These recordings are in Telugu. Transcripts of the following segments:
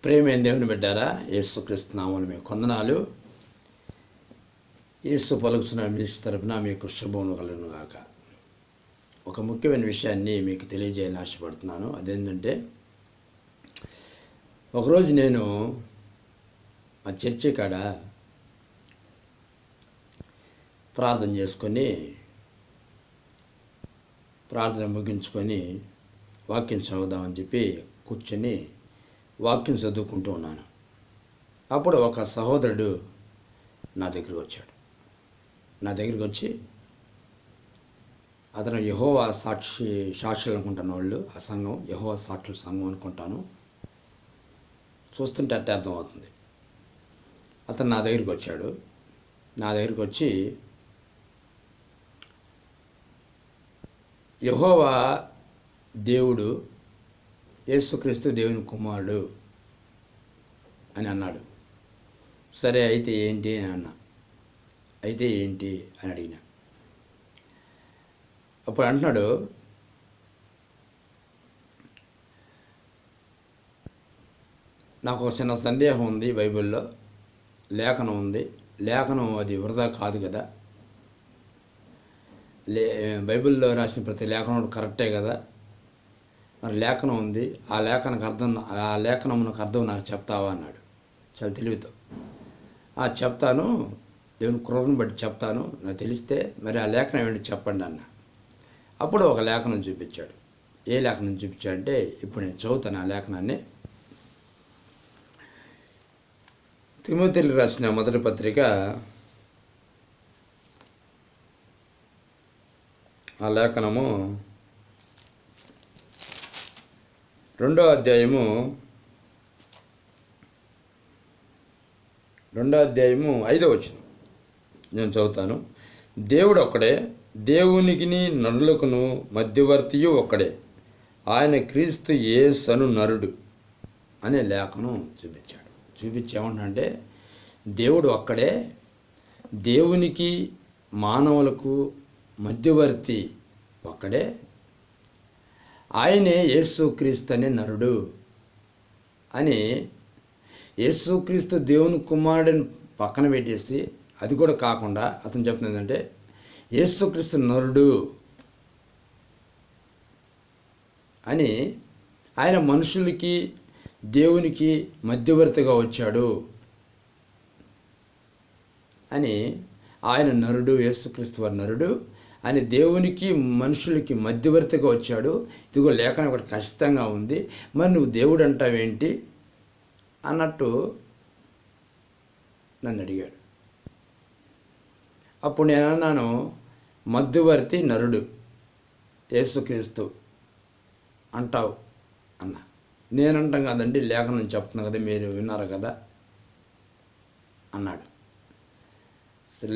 ప్రేమైన దేవుని బిడ్డారా, యేసుక్రీస్తు నామములో మీకు వందనాలు. యేసు పలుకుతున్న మీ తరపున మీకు శుభములు కలుగును గాక. ఒక ముఖ్యమైన విషయాన్ని మీకు తెలియజేయాలని ఆశపడుతున్నాను. అదేంటంటే, ఒకరోజు నేను మా చర్చి కాడ ప్రార్థన చేసుకొని, ప్రార్థన ముగించుకొని వాక్యం చదువుదామని చెప్పి కూర్చొని వాక్యం చదువుకుంటూ ఉన్నాను. అప్పుడు ఒక సహోదరుడు నా దగ్గరికి వచ్చాడు. నా దగ్గరికి వచ్చి, అతను యెహోవా సాక్షులు అనుకుంటాను, వాళ్ళు ఆ సంఘం యెహోవా సాక్షుల సంఘం అనుకుంటాను, చూస్తుంటే అట్టే అర్థమవుతుంది. అతను నా దగ్గరికి వచ్చాడు. నా దగ్గరికి వచ్చి, యెహోవా దేవుడు, యేసుక్రీస్తు దేవుని కుమారుడు అని అన్నాడు. సరే, అయితే ఏంటి అని అన్నా. అయితే ఏంటి అని అడిగిన. అప్పుడు అంటున్నాడు, నాకు ఒక చిన్న సందేహం ఉంది. బైబిల్లో లేఖనం ఉంది. లేఖనం అది వృధా కాదు కదా, బైబిల్లో రాసిన ప్రతి లేఖనం కరెక్టే కదా, మరి లేఖనం ఉంది, ఆ లేఖనమునకు అర్థం నాకు చెప్తావా అన్నాడు. చాలా తెలివితో. చెప్తాను, దేవుని కృపను బట్టి చెప్తాను, నాకు తెలిస్తే మరి ఆ లేఖనం ఏంటి చెప్పండి అన్న. అప్పుడు ఒక లేఖనం చూపించాడు. ఏ లేఖనం చూపించాడంటే, ఇప్పుడు నేను చదువుతాను ఆ లేఖనాన్ని. తిమోతికి రాసిన మొదటి పత్రిక, ఆ లేఖనము 2వ అధ్యాయము 5వ వచనం నేను చదువుతాను. దేవుడు ఒక్కడే, దేవునికిని నరులకును మధ్యవర్తియు ఒక్కడే, ఆయన క్రీస్తు యేసు నరుడు అనే లేఖనం చూపించాడు. ఏమంటే, దేవుడు ఒక్కడే, దేవునికి మానవులకు మధ్యవర్తి ఒక్కడే, ఆయనే యేసుక్రీస్తు అనే నరుడు అని. యేసుక్రీస్తు దేవుని కుమారుడిని పక్కన పెట్టేసి, అది కూడా కాకుండా అతను చెప్తుంది ఏంటంటే, యేసుక్రీస్తు నరుడు అని, ఆయన మనుషులకి దేవునికి మధ్యవర్తిగా వచ్చాడు అని. ఆయన నరుడు, యేసుక్రీస్తు వారి నరుడు అని, దేవునికి మనుషులకి మధ్యవర్తిగా వచ్చాడు. ఇదిగో లేఖనం ఒకటి ఖచ్చితంగా ఉంది, మరి నువ్వు దేవుడు అంటావేంటి అన్నట్టు నన్ను అడిగాడు. అప్పుడు నేను అన్నాను, మధ్యవర్తి నరుడు యేసుక్రీస్తు అంటావు అన్నా. నేనంటాం కదండి, లేఖనం చెప్తున్నా కదా, మీరు విన్నారు కదా అన్నాడు.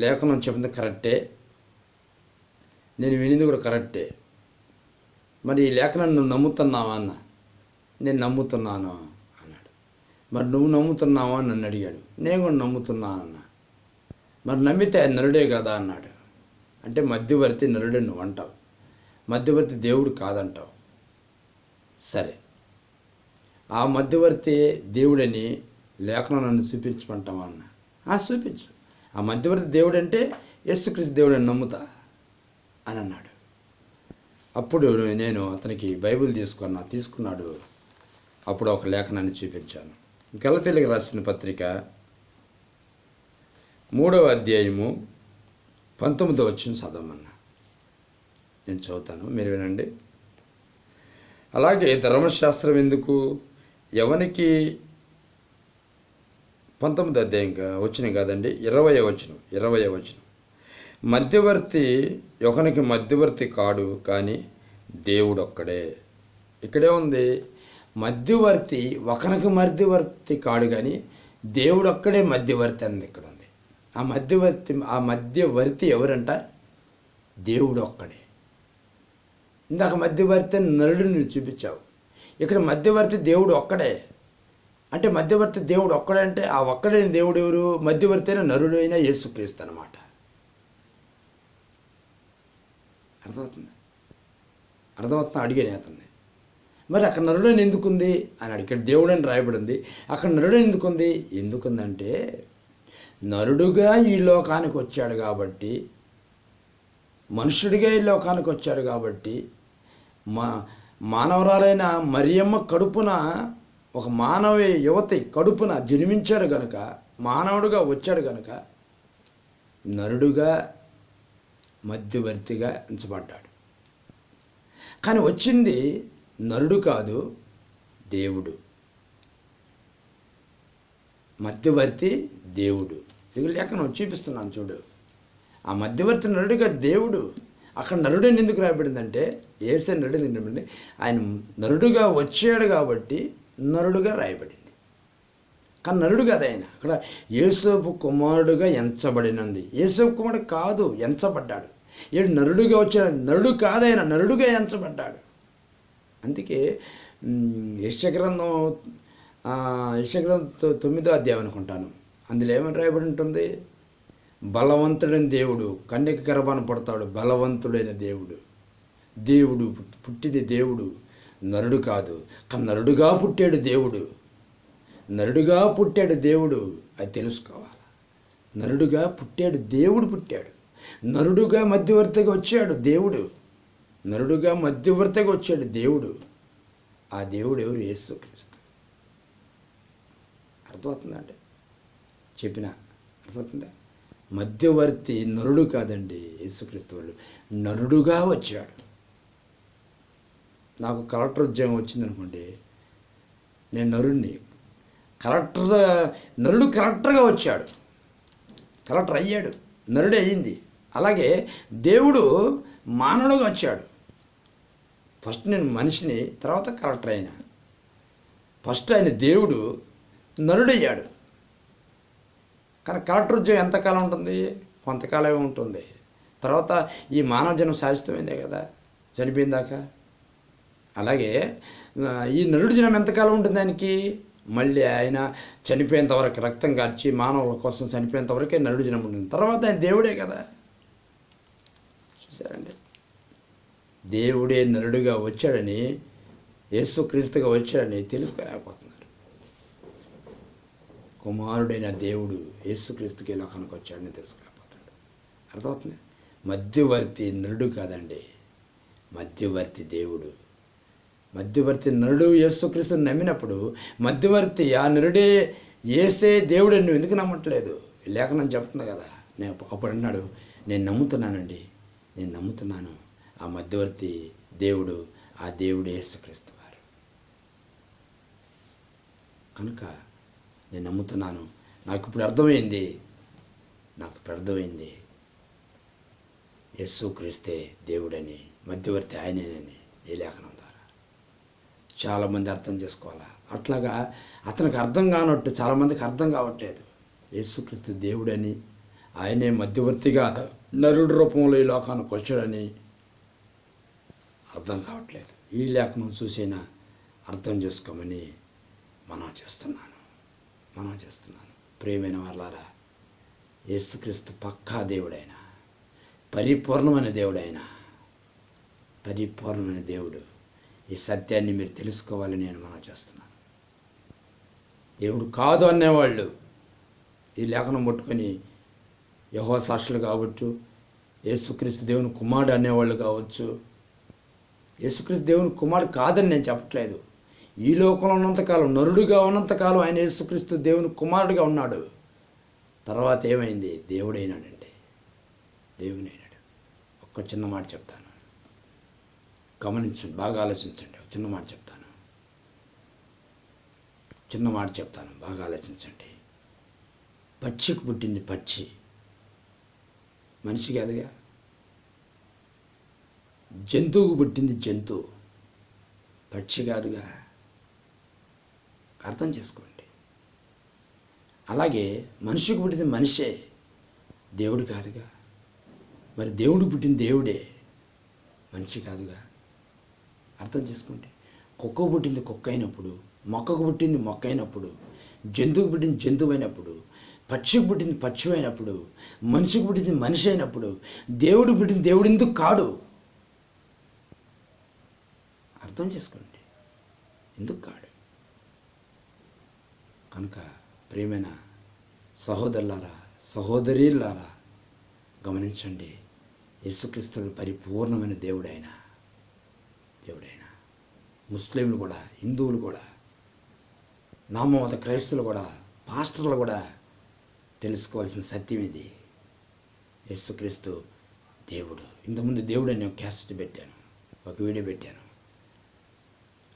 లేఖనం చెప్పింది కరెక్టే, నేను వినింది కూడా కరెక్టే, మరి ఈ లేఖనాన్ని నువ్వు నమ్ముతున్నావా అన్న. నేను నమ్ముతున్నాను అన్నాడు. మరి నువ్వు నమ్ముతున్నావా అని నన్ను అడిగాడు. నేను కూడా నమ్ముతున్నాను అన్న. మరి నమ్మితే నరుడే కదా అన్నాడు. అంటే మధ్యవర్తి నరుడే నువ్వు అంటావు, మధ్యవర్తి దేవుడు కాదంటావు. సరే, ఆ మధ్యవర్తి దేవుడని లేఖనం నన్ను చూపించమంటావా అన్న. చూపించు. ఆ మధ్యవర్తి దేవుడు అంటే యేసుక్రీస్తు దేవుడు అని నమ్ముతా అని అన్నాడు. అప్పుడు నేను అతనికి బైబిల్ తీసుకున్నాడు. అప్పుడు ఒక లేఖనాన్ని చూపించాను. గలతీయులకు రాసిన పత్రిక 3వ అధ్యాయము 19వ వచనం చదవమన్నా. నేను చదువుతాను, మీరు వినండి. అలాగే ధర్మశాస్త్రం ఎందుకు, ఎవనికి 19వ అధ్యాయం వచ్చిన కాదండి, 20వ వచనం. మధ్యవర్తి ఒకనికి మధ్యవర్తి కాడు, కానీ దేవుడు ఒక్కడే. ఇక్కడే ఉంది, మధ్యవర్తి ఒకనికి మధ్యవర్తి కాడు కానీ దేవుడు ఒక్కడే మధ్యవర్తి అన్నది ఇక్కడ ఉంది. ఆ మధ్యవర్తి ఎవరంట? దేవుడు ఒక్కడే. ఇందాక మధ్యవర్తి నరుడిని నువ్వు చూపించావు, ఇక్కడ మధ్యవర్తి దేవుడు ఒక్కడే. అంటే మధ్యవర్తి దేవుడు ఒక్కడే అంటే ఆ ఒక్కడైన దేవుడు ఎవరు? మధ్యవర్తి అయిన నరుడు అయినా యేసుక్రీస్తు అన్నమాట. అర్థమవుతుంది? అడిగాను అతన్ని. మరి అక్కడ నరుడని ఎందుకుంది అని అడిగాడు. దేవుడు అని రాయబడింది, అక్కడ నరుడని ఎందుకుంది? ఎందుకుందంటే నరుడుగా ఈ లోకానికి వచ్చాడు కాబట్టి, మనుషుడిగా ఈ లోకానికి వచ్చాడు కాబట్టి, మానవరాలైన మరియమ్మ కడుపున ఒక మానవ యువతి కడుపున జన్మించాడు గనుక, మానవుడుగా వచ్చాడు గనుక నరుడుగా మధ్యవర్తిగా ఎంచబడ్డాడు. కానీ వచ్చింది నరుడు కాదు, దేవుడు. మధ్యవర్తి దేవుడు. ఇది లేఖనం చూపిస్తున్నాను చూడు. ఆ మధ్యవర్తి నరుడుగా దేవుడు. అక్కడ నరుడని ఎందుకు రాయబడిందంటే యేసే నరుడు ఎందుకంటే ఆయన నరుడుగా వచ్చాడు కాబట్టి నరుడుగా రాయబడింది. కానీ నరుడు కాదు ఆయన. అక్కడ యేసోపు కుమారుడుగా ఎంచబడినంది. యేసోపు కుమారుడు కాదు, ఎంచబడ్డాడు. ఏడు నరుడుగా వచ్చాడు, నరుడు కాదైనా నరుడుగా ఎంచబడ్డాడు. అందుకే యెషయా గ్రంథం 9వ అధ్యాయం అనుకుంటాను, అందులో ఏమని రాయబడి ఉంటుంది? బలవంతుడైన దేవుడు కన్యక గర్భాన పడతాడు. బలవంతుడైన దేవుడు. దేవుడు పుట్టింది దేవుడు, నరుడు కాదు. కానీ నరుడుగా పుట్టాడు దేవుడు. నరుడుగా పుట్టాడు దేవుడు. అది తెలుసుకోవాలి. నరుడుగా పుట్టాడు దేవుడు. పుట్టాడు నరుడుగా మధ్యవర్తిగా వచ్చాడు దేవుడు. నరుడుగా మధ్యవర్తిగా వచ్చాడు దేవుడు. ఆ దేవుడు ఎవరు? యేసుక్రీస్తు. అర్థమవుతుందండి చెప్పిన? అర్థమవుతుందా? మధ్యవర్తి నరుడు కాదండి. యేసుక్రీస్తు వాళ్ళు నరుడుగా వచ్చాడు. నాకు కలెక్టర్ ఉద్యోగం వచ్చిందనుకోండి, నేను నరుడిని. నరుడు కలెక్టర్గా వచ్చాడు, కలెక్టర్ అయ్యాడు, నరుడే అయ్యింది. అలాగే దేవుడు మానవుడుగా వచ్చాడు. ఫస్ట్ నేను మనిషిని, తర్వాత కలెక్టర్ అయినా. ఫస్ట్ ఆయన దేవుడు, నరుడయ్యాడు. కానీ కలెక్టర్ ఉద్యోగం ఎంతకాలం ఉంటుంది? కొంతకాలమే ఉంటుంది. తర్వాత ఈ మానవ జన్మ శాశ్వతమైందే కదా, చనిపోయిందాక. అలాగే ఈ నరుడు జనం ఎంతకాలం ఉంటుంది ఆయనకి? మళ్ళీ ఆయన చనిపోయేంత వరకు, రక్తం కార్చి మానవుల కోసం చనిపోయేంత వరకే నరుడు జనం ఉంటుంది. తర్వాత ఆయన దేవుడే కదా. చూసారండి, దేవుడే నరుడుగా వచ్చాడని, యేసుక్రీస్తుగా వచ్చాడని తెలుసుకోలేకపోతున్నారు. కుమారుడైన దేవుడు యేసుక్రీస్తుకి లోకానికి వచ్చాడని తెలుసుకోలేకపోతాడు. అర్థమవుతుంది? మధ్యవర్తి నరుడు కాదండి, మధ్యవర్తి దేవుడు. మధ్యవర్తి నరుడు యేసుక్రీస్తుని నమ్మినప్పుడు మధ్యవర్తి ఆ నరుడే యేసే దేవుడు. నువ్వు ఎందుకు నమ్మట్లేదు? లేఖనం చెప్తుంది కదా. నేను అప్పుడు అన్నాడు, నేను నమ్ముతున్నానండి, నేను నమ్ముతున్నాను ఆ మధ్యవర్తి దేవుడు, ఆ దేవుడు యేసుక్రీస్తు వారు. కనుక నేను నమ్ముతున్నాను. నాకు ఇప్పుడు అర్థమైంది, యేసుక్రీస్తే దేవుడని, మధ్యవర్తి ఆయనేనని ఈ లేఖనం ద్వారా చాలామంది అర్థం చేసుకోవాలా. అట్లాగా అతనికి అర్థం కానట్టు చాలామందికి అర్థం కావట్లేదు. యేసుక్రీస్తు దేవుడని, ఆయనే మధ్యవర్తిగా నరుడు రూపంలో ఈ లోకానికి వచ్చాడని అర్థం కావట్లేదు. ఈ లేఖనం చూసైనా అర్థం చేసుకోమని మనం చేస్తున్నాను. ప్రియమైన వాళ్ళారా, యేసుక్రీస్తు పక్కా దేవుడైన, పరిపూర్ణమైన దేవుడు. ఈ సత్యాన్ని మీరు తెలుసుకోవాలని నేను మనం చేస్తున్నాను. దేవుడు కాదు అనేవాళ్ళు ఈ లేఖనం పట్టుకొని యెహోవా సాక్షులు కావచ్చు, యేసుక్రీస్తు దేవుని కుమారుడు అనేవాళ్ళు కావచ్చు. యేసుక్రీస్తు దేవుని కుమారుడు కాదని నేను చెప్పట్లేదు. ఈ లోకంలో ఉన్నంతకాలం, నరుడుగా ఉన్నంతకాలం ఆయన యేసుక్రీస్తు దేవుని కుమారుడుగా ఉన్నాడు. తర్వాత ఏమైంది? దేవుడైనాడండి, దేవుడైనాడు. ఒక్క చిన్న మాట చెప్తాను, గమనించండి, బాగా ఆలోచించండి. చిన్న మాట చెప్తాను, బాగా ఆలోచించండి. పక్షికి పుట్టింది పక్షి, మనిషి కాదుగా. జంతువుకు పుట్టింది జంతువు, పక్షి కాదుగా. అర్థం చేసుకోండి. అలాగే మనిషికి పుట్టింది మనిషే, దేవుడు కాదుగా. మరి దేవుడు పుట్టిన దేవుడే, మనిషి కాదుగా. అర్థం చేసుకోండి. కుక్కకు పుట్టింది కుక్క అయినప్పుడు, మొక్కకు పుట్టింది మొక్క అయినప్పుడు, జంతువుకు పుట్టింది జంతువు అయినప్పుడు, పక్షికి పుట్టింది పక్షి అయినప్పుడు, మనిషికి పుట్టింది మనిషి అయినప్పుడు, దేవుడు పుట్టింది దేవుడు ఎందుకు కాడు? అర్థం చేసుకోండి. ఎందుకు కాడు? కనుక ప్రియమైన సహోదరులారా, సహోదరీలారా, గమనించండి. యేసుక్రీస్తు పరిపూర్ణమైన దేవుడైన ముస్లింలు కూడా, హిందువులు కూడా, నామమత క్రైస్తవులు కూడా, పాస్టర్లు కూడా తెలుసుకోవాల్సిన సత్యం ఇది. యేసుక్రీస్తు దేవుడు. ఇంతకుముందు దేవుడు అని ఒక క్యాసెట్ పెట్టాను, ఒక వీడియో పెట్టాను.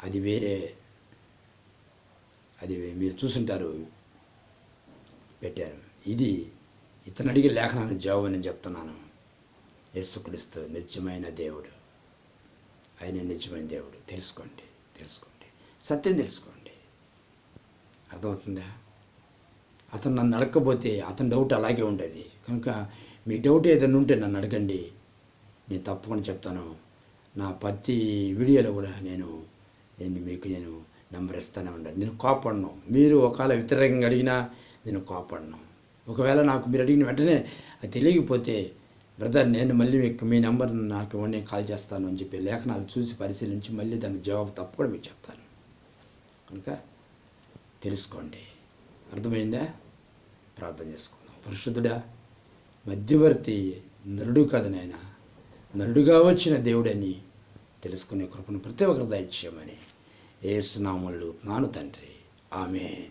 అది వేరే, అది మీరు చూసుంటారు, పెట్టారు. ఇది ఇతను అడిగే లేఖనానికి జవాబు నేను చెప్తున్నాను. యేసుక్రీస్తు నిత్యమైన దేవుడు, ఆయన నిత్యమైన దేవుడు. తెలుసుకోండి, సత్యం తెలుసుకోండి. అర్థమవుతుందా? అతను నన్ను అడగకపోతే అతని డౌట్ అలాగే ఉండేది. కనుక మీ డౌట్ ఏదైనా ఉంటే నన్ను అడగండి, నేను తప్పకుండా చెప్తాను. నా ప్రతి వీడియోలో కూడా నేను మీకు నెంబర్ ఇస్తూనే ఉండాలి. నేను కోపడను. మీరు ఒకవేళ వ్యతిరేకంగా అడిగినా నేను కోపడను. ఒకవేళ నాకు మీరు అడిగిన వెంటనే అది తెలియకపోతే, బ్రదర్ నేను మళ్ళీ మీ నెంబర్ నాకు ఇవ్వండి, నేను కాల్ చేస్తాను అని చెప్పి లేఖనాలు చూసి పరిశీలించి మళ్ళీ దానికి జవాబు తప్పకుండా మీకు చెప్తాను. కనుక తెలుసుకోండి. అర్థమైందా? ప్రార్థన చేసుకుందాం. పరిశుద్ధుడా, మధ్యవర్తి నరుడు కాదు నాయన, నరుడుగా వచ్చిన దేవుడని తెలుసుకునే కృపను ప్రతి ఒక్కరు దయచేయమని యేసు నామములో నాను తండ్రి. ఆమేన్.